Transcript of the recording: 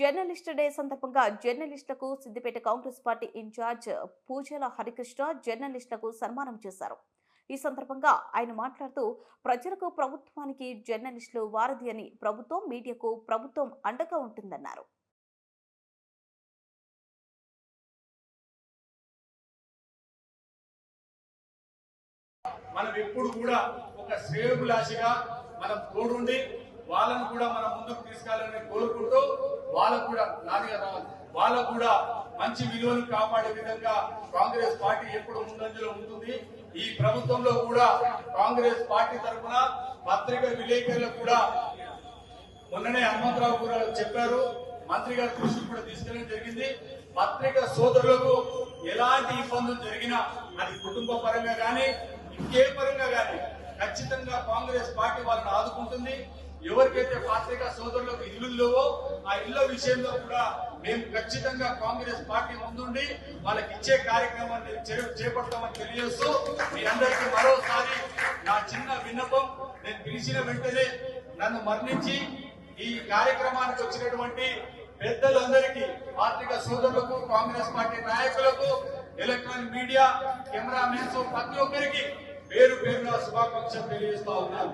Journalist day సందర్భంగా జర్నలిస్టులకు Siddipet Congress party incharge పూజల హరికృష్ణ జర్నలిస్టులకు సన్మానం చేశారు. ఈ సందర్భంగా ఆయన మాట్లాడుతూ ప్రజలకు ప్రభుత్వానికి జర్నలిస్టులు వారధి అని, ప్రభుత్వం మీడియాకు ప్రభుత్వం అండగా ఉంటుందన్నారు. మనం ఎప్పుడు కూడా ఒక శ్రేయోభిలాషిగా మనం తోడుండి వాళ్ళను కూడా మనం ముందుకు తీసుకెళ్లాలని కోరుకుంటూ వాళ్ళకు కూడా మంచి విలువలు కాపాడే విధంగా కాంగ్రెస్ పార్టీ ఎప్పుడు ముందంజలో ఉంటుంది. ఈ ప్రభుత్వంలో కూడా కాంగ్రెస్ పార్టీ తరఫున పత్రికా విలేకరులకు కూడా మొన్ననే హనుమంతరావు కూడా చెప్పారు, మంత్రి గారి దృష్టికి కూడా తీసుకెళ్ళడం జరిగింది. పత్రికా సోదరులకు ఎలాంటి ఇబ్బందులు జరిగినా అది కుటుంబ పరంగా గానీ ఇంకే పరంగా గానీ ఖచ్చితంగా కాంగ్రెస్ పార్టీ వాళ్ళని ఆదుకుంటుంది. ఎవరికైతే పత్రికా సోదరులకు ఇల్లు లేవో ఆ ఇళ్ల విషయంలో కూడా మేము ఖచ్చితంగా కాంగ్రెస్ పార్టీ ముందుండి వాళ్ళకి ఇచ్చే కార్యక్రమాన్ని చేపడతామని తెలియజేస్తూ మీ అందరికీ మరోసారి నా చిన్న విన్నపం, నేను పిలిచిన వెంటనే నన్ను మరణించి ఈ కార్యక్రమానికి వచ్చినటువంటి పెద్దలందరికీ, పత్రికా సోదరులకు, కాంగ్రెస్ పార్టీ నాయకులకు, ఎలక్ట్రానిక్ మీడియా కెమెరామెన్స్ ప్రతి ఒక్కరికి పేరు పేరున శుభాకాంక్షలు తెలియజేస్తా ఉన్నాను.